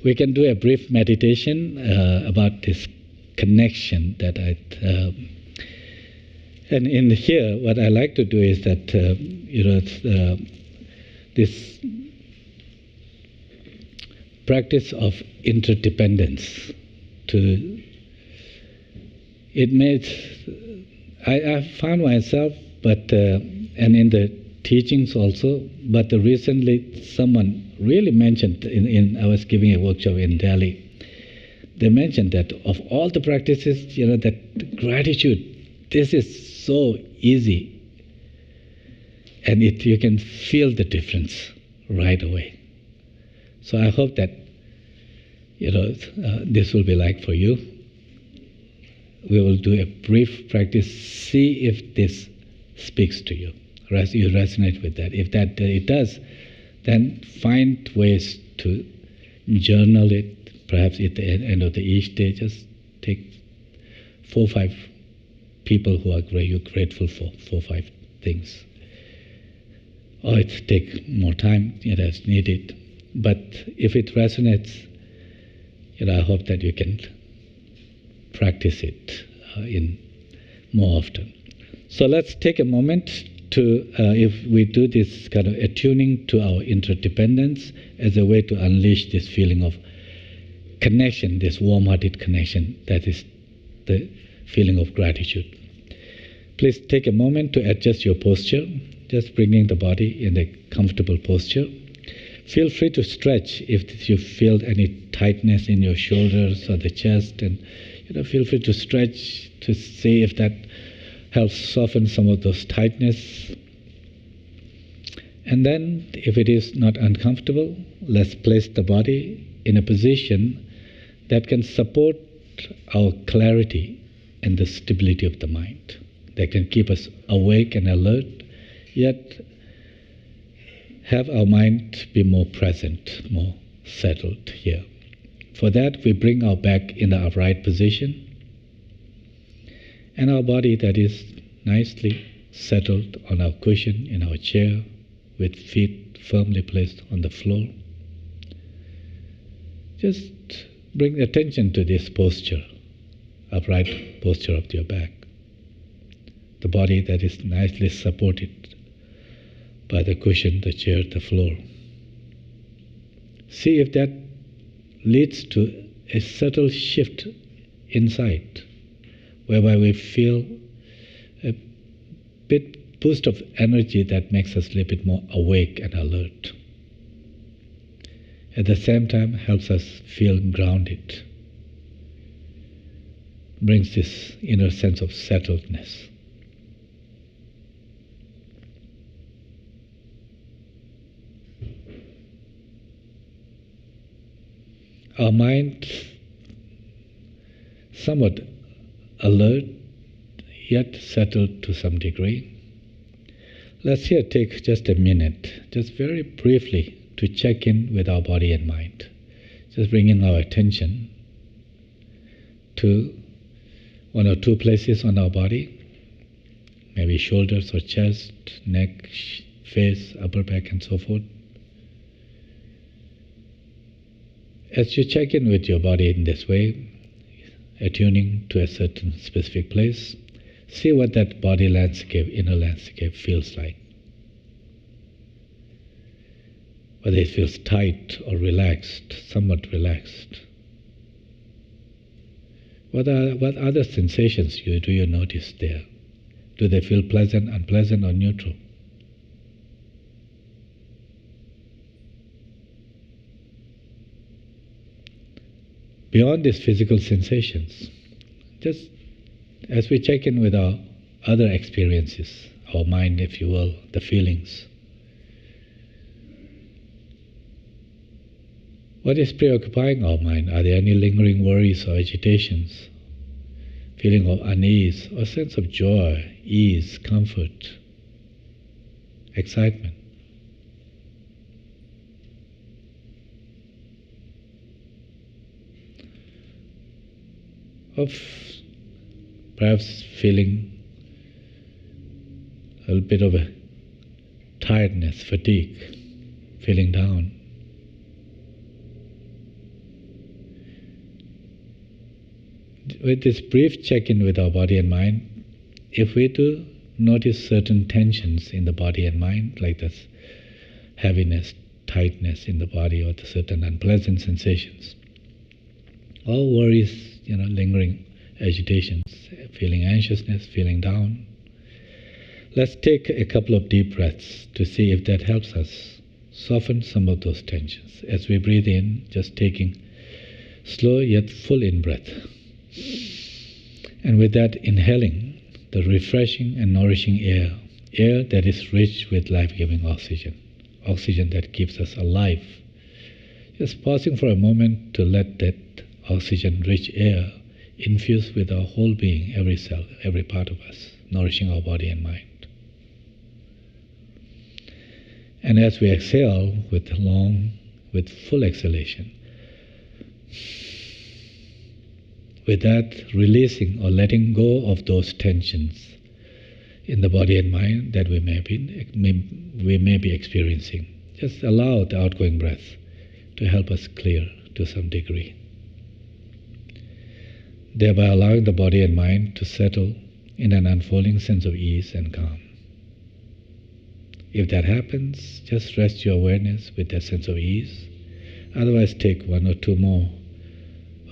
We can do a brief meditation about this connection that and in here, what I like to do is that this practice of interdependence. I found myself, and in the teachings also, but recently someone really mentioned, I was giving a workshop in Delhi, they mentioned that of all the practices, that gratitude, this is so easy, and you can feel the difference right away. So I hope that this will be like for you. We will do a brief practice, see if this speaks to you, you resonate with that. If it does, then find ways to journal it. Perhaps at the end of each day, just take 4 or 5 people who you're grateful for, 4 or 5 things. Or it take more time as needed. But if it resonates, I hope that you can practice it in more often. So let's take a moment to, if we do this kind of attuning to our interdependence as a way to unleash this feeling of connection, this warm-hearted connection, that is the feeling of gratitude. Please take a moment to adjust your posture, just bringing the body in a comfortable posture. Feel free to stretch if you feel any tightness in your shoulders or the chest, and feel free to stretch to see if that helps soften some of those tightness. And then, if it is not uncomfortable, let's place the body in a position that can support our clarity and the stability of the mind, that can keep us awake and alert, yet have our mind be more present, more settled here. For that, we bring our back in the upright position, and our body that is nicely settled on our cushion in our chair, with feet firmly placed on the floor. Just bring attention to this posture, upright posture of your back. The body that is nicely supported by the cushion, the chair, the floor. See if that leads to a subtle shift inside, whereby we feel a bit boost of energy that makes us a little bit more awake and alert. At the same time, helps us feel grounded, brings this inner sense of settledness. Our mind, somewhat alert, yet settled to some degree. Let's here take just a minute, just very briefly, to check in with our body and mind. Just bringing our attention to one or two places on our body, maybe shoulders or chest, neck, face, upper back, and so forth. As you check in with your body in this way, attuning to a certain specific place, see what that body landscape, inner landscape feels like. Whether it feels tight or relaxed, somewhat relaxed. What other sensations do you notice there? Do they feel pleasant, unpleasant, or neutral? Beyond these physical sensations, just as we check in with our other experiences, our mind, if you will, the feelings, what is preoccupying our mind? Are there any lingering worries or agitations? Feeling of unease or sense of joy, ease, comfort, excitement? Of perhaps feeling a little bit of a tiredness, fatigue, feeling down. With this brief check-in with our body and mind, if we do notice certain tensions in the body and mind, like this heaviness, tightness in the body, or the certain unpleasant sensations, or worries, lingering agitations, feeling anxiousness, feeling down, let's take a couple of deep breaths to see if that helps us soften some of those tensions. As we breathe in, just taking slow yet full in-breath. And with that, inhaling the refreshing and nourishing air that is rich with life-giving oxygen, oxygen that keeps us alive. Just pausing for a moment to let that oxygen-rich air infuse with our whole being, every cell, every part of us, nourishing our body and mind. And as we exhale with full exhalation, with that releasing or letting go of those tensions in the body and mind that we may be experiencing, just allow the outgoing breath to help us clear to some degree, thereby allowing the body and mind to settle in an unfolding sense of ease and calm. If that happens, just rest your awareness with that sense of ease. Otherwise, take one or two more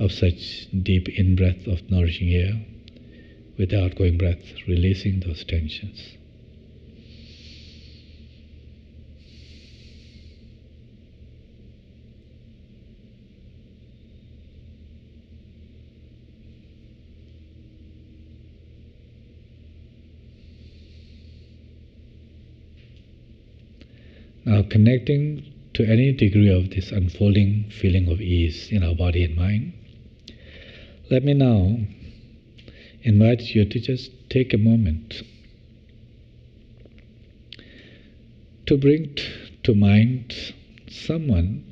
of such deep in-breath of nourishing air, with the outgoing breath releasing those tensions. Now, connecting to any degree of this unfolding feeling of ease in our body and mind, let me now invite you to just take a moment to bring to mind someone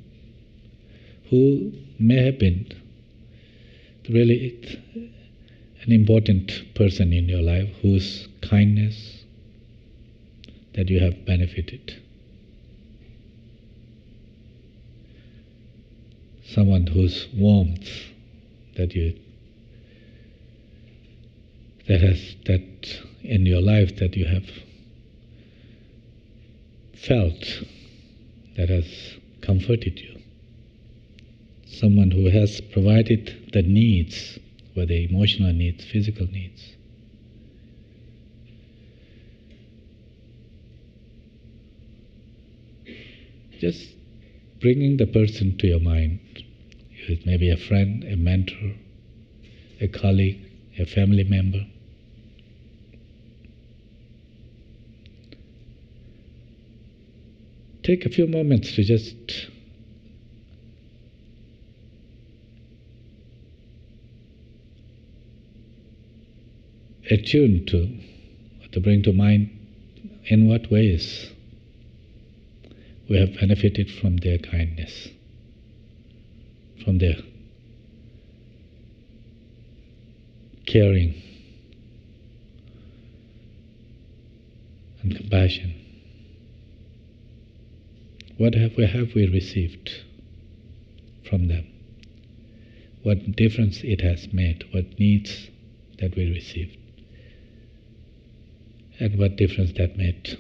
who may have been really an important person in your life, whose kindness that you have benefited. Someone whose warmth that in your life that you have felt, that has comforted you. Someone who has provided the needs, whether emotional needs, physical needs. Just bringing the person to your mind. It may be a friend, a mentor, a colleague, a family member. Take a few moments to just attune to bring to mind in what ways we have benefited from their kindness, from their caring and compassion. What have we received from them? What difference it has made, what needs that we received, and what difference that made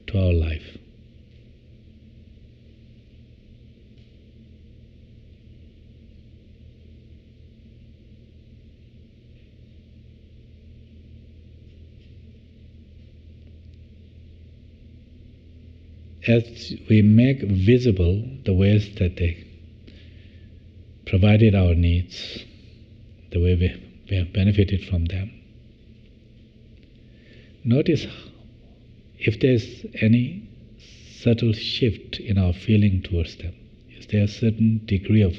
to our life. As we make visible the ways that they provided our needs, the way we have benefited from them, notice if there's any subtle shift in our feeling towards them. Is there a certain degree of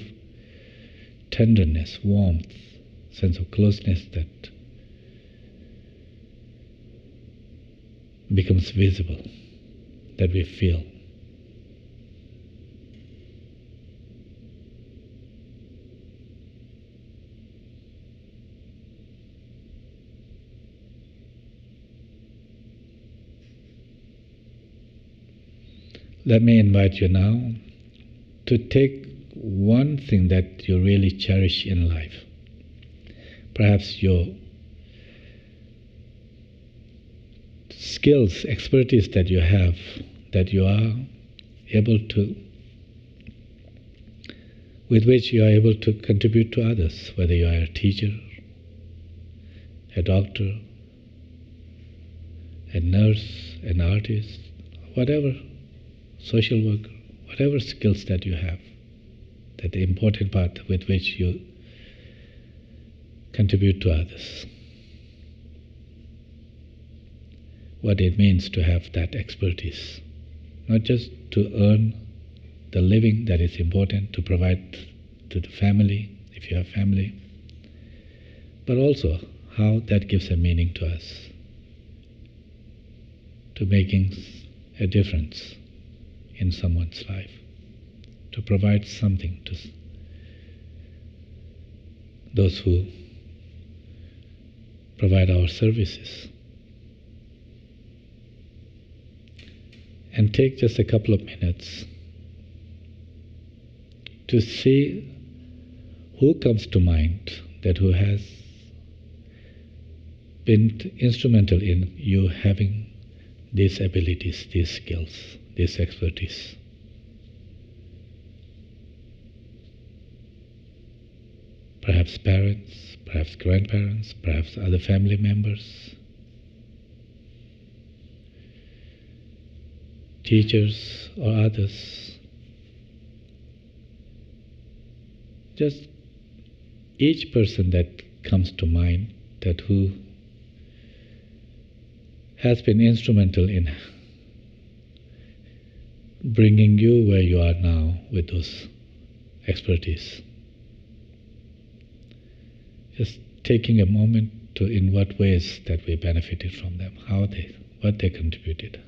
tenderness, warmth, sense of closeness that becomes visible, that we feel? Let me invite you now to take one thing that you really cherish in life. Perhaps your skills, expertise that you have, that you are able to, with which you are able to contribute to others, whether you are a teacher, a doctor, a nurse, an artist, whatever, social worker, whatever skills that you have, that the important part with which you contribute to others. What it means to have that expertise, not just to earn the living that is important, to provide to the family, if you have family, but also how that gives a meaning to us, to making a difference in someone's life, to provide something to those who provide our services. And take just a couple of minutes to see who comes to mind, that who has been instrumental in you having these abilities, these skills, this expertise. Perhaps parents, perhaps grandparents, perhaps other family members, teachers or others. Just each person that comes to mind, that who has been instrumental in bringing you where you are now with those expertise. Just taking a moment to in what ways that we benefited from them, what they contributed.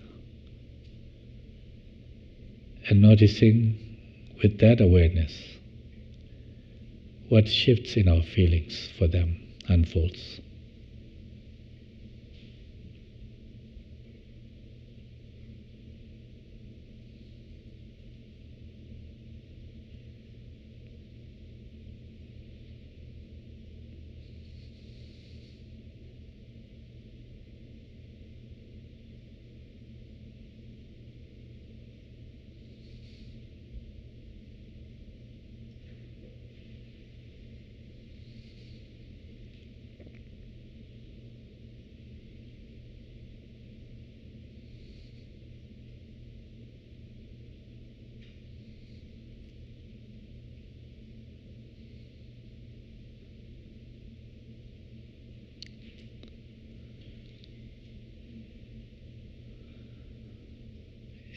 And noticing with that awareness what shifts in our feelings for them unfolds.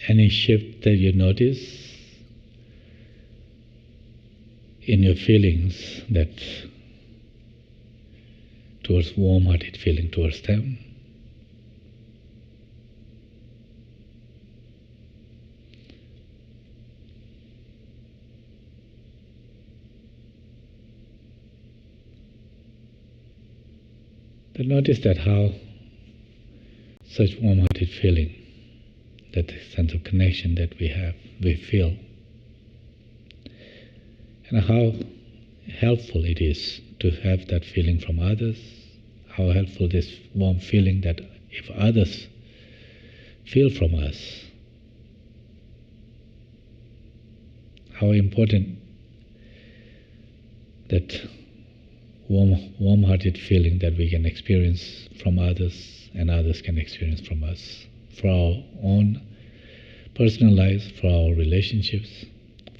any shift that you notice in your feelings, that towards warm-hearted feeling towards them. But notice that how such warm-hearted feeling, that sense of connection that we feel, and how helpful it is to have that feeling from others, how helpful this warm feeling that if others feel from us, how important that warm-hearted feeling that we can experience from others and others can experience from us, for our own personal lives, for our relationships,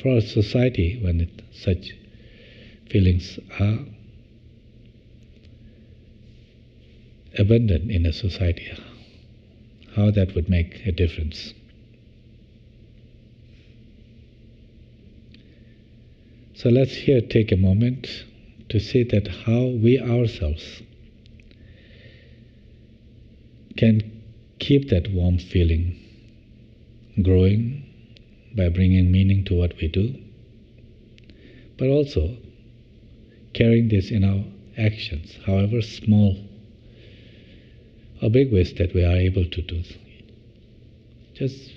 for our society when such feelings are abundant in a society, how that would make a difference. So let's here take a moment to see that how we ourselves can keep that warm feeling growing by bringing meaning to what we do, but also carrying this in our actions, however small or big ways that we are able to do. Just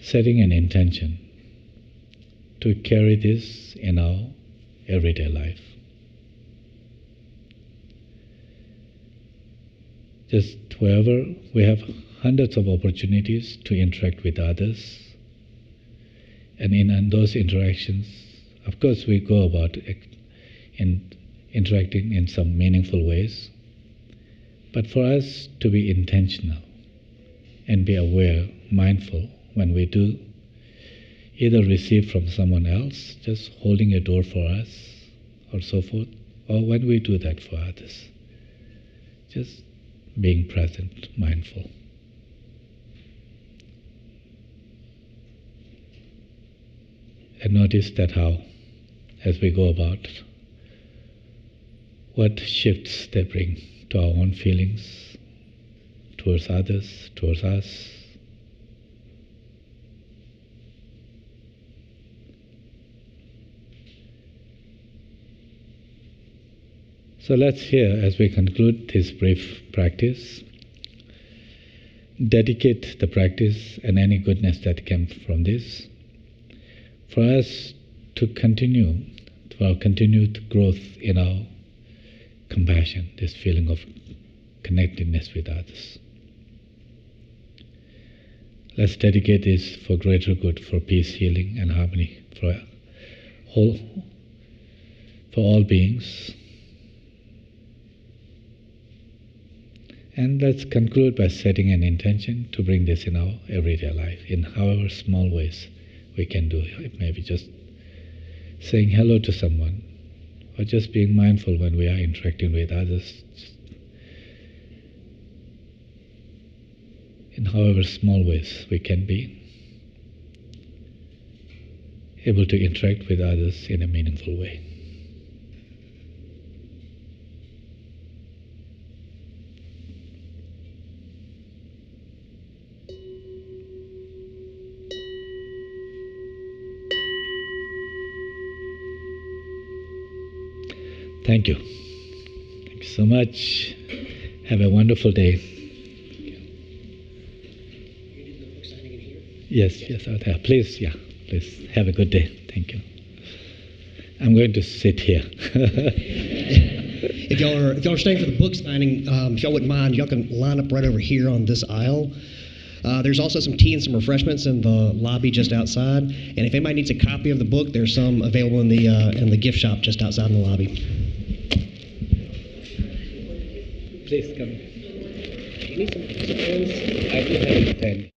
setting an intention to carry this in our everyday life. Just wherever we have hundreds of opportunities to interact with others, and in those interactions, of course, we go about interacting in some meaningful ways, but for us to be intentional and be aware, mindful when we do either receive from someone else, just holding a door for us or so forth, or when we do that for others, just being present, mindful. And notice that how, as we go about, what shifts they bring to our own feelings, towards others, towards us. So let's here, as we conclude this brief practice, dedicate the practice and any goodness that came from this for us to continue, to our continued growth in our compassion, this feeling of connectedness with others. Let's dedicate this for greater good, for peace, healing, and harmony for all beings. And let's conclude by setting an intention to bring this in our everyday life, in however small ways we can do. It may be just saying hello to someone, or just being mindful when we are interacting with others, in however small ways we can be able to interact with others in a meaningful way. Thank you. Thank you so much. Have a wonderful day. Yes, out there. Please, please have a good day. Thank you. I'm going to sit here. If y'all are staying for the book signing, if y'all wouldn't mind, y'all can line up right over here on this aisle. There's also some tea and some refreshments in the lobby just outside. And if anybody needs a copy of the book, there's some available in the gift shop just outside in the lobby. Please come. You need some pens? I do have a pen.